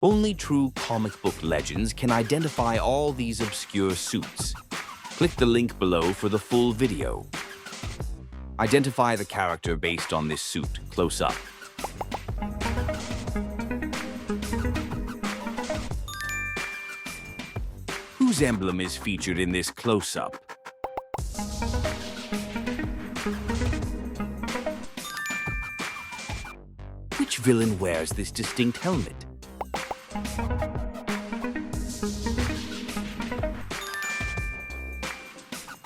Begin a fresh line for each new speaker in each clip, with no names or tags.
Only true comic book legends can identify all these obscure suits. Click the link below for the full video. Identify the character based on this suit close up. Whose emblem is featured in this close-up? Which villain wears this distinct helmet?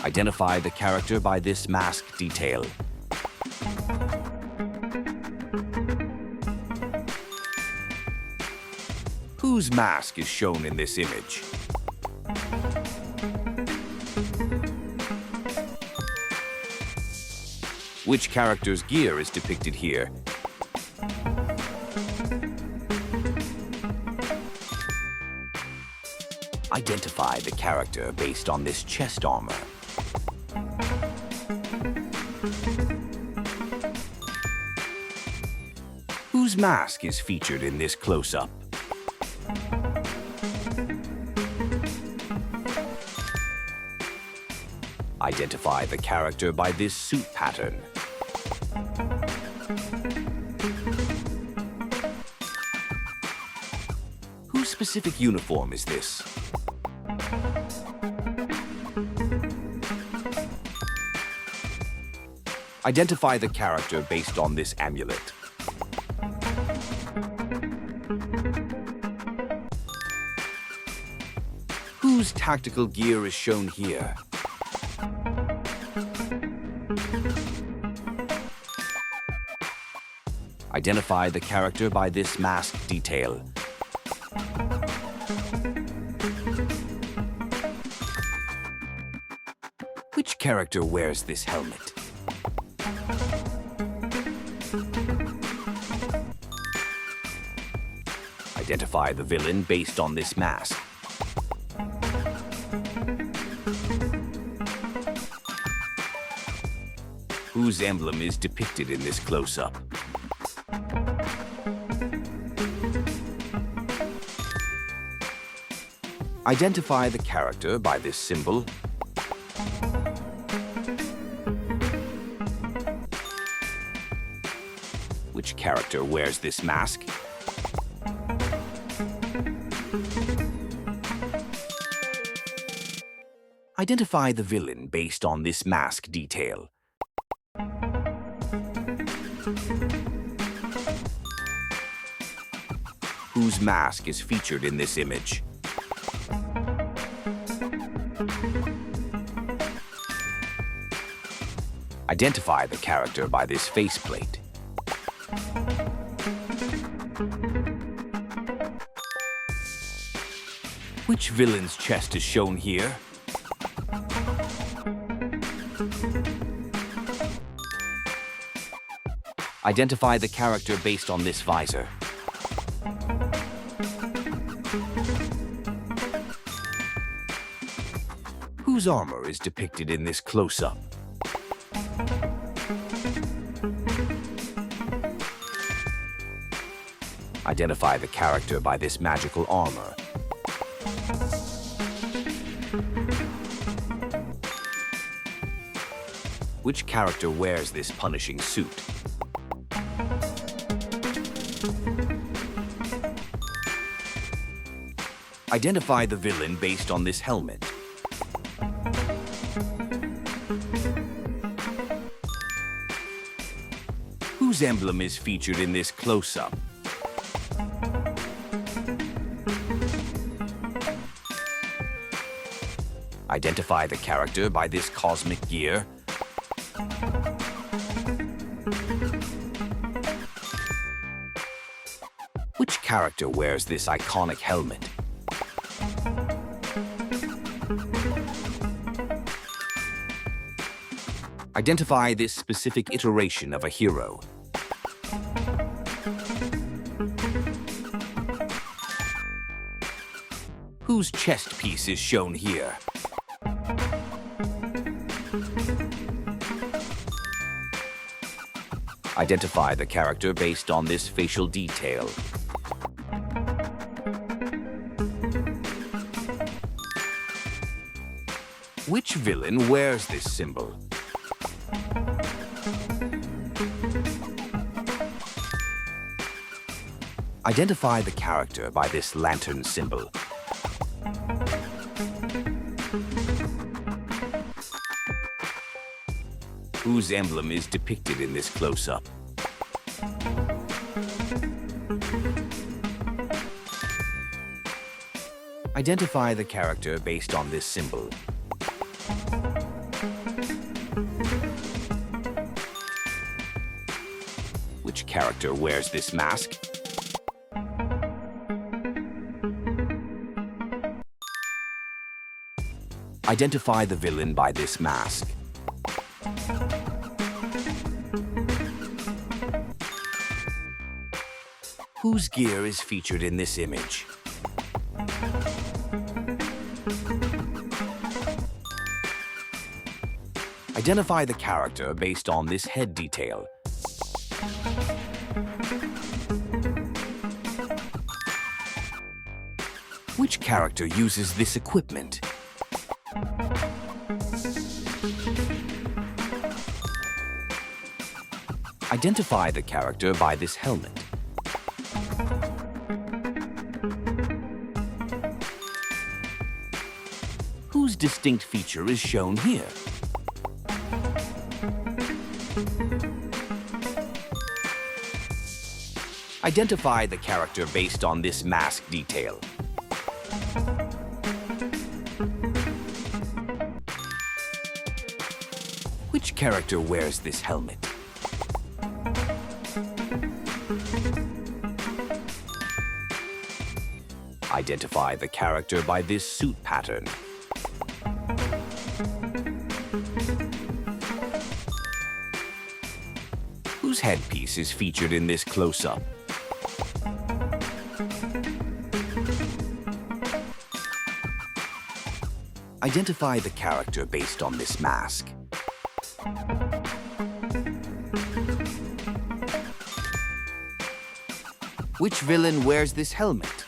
Identify the character by this mask detail. Whose mask is shown in this image? Which character's gear is depicted here? Identify the character based on this chest armor. Whose mask is featured in this close-up? Identify the character by this suit pattern. Whose specific uniform is this? Identify the character based on this amulet. Whose tactical gear is shown here? Identify the character by this mask detail. Which character wears this helmet? Identify the villain based on this mask. Whose emblem is depicted in this close-up? Identify the character by this symbol. Which character wears this mask? Identify the villain based on this mask detail. Whose mask is featured in this image? Identify the character by this faceplate. Which villain's chest is shown here? Identify the character based on this visor. Whose armor is depicted in this close-up? Identify the character by this magical armor. Which character wears this punishing suit? Identify the villain based on this helmet. Whose emblem is featured in this close-up? Identify the character by this cosmic gear. Which character wears this iconic helmet? Identify this specific iteration of a hero. Whose chest piece is shown here? Identify the character based on this facial detail. Which villain wears this symbol? Identify the character by this lantern symbol. Whose emblem is depicted in this close-up? Identify the character based on this symbol. Which character wears this mask? Identify the villain by this mask. Whose gear is featured in this image? Identify the character based on this head detail. Which character uses this equipment? Identify the character by this helmet. Whose distinct feature is shown here? Identify the character based on this mask detail. Which character wears this helmet? Identify the character by this suit pattern. Whose headpiece is featured in this close-up? Identify the character based on this mask. Which villain wears this helmet?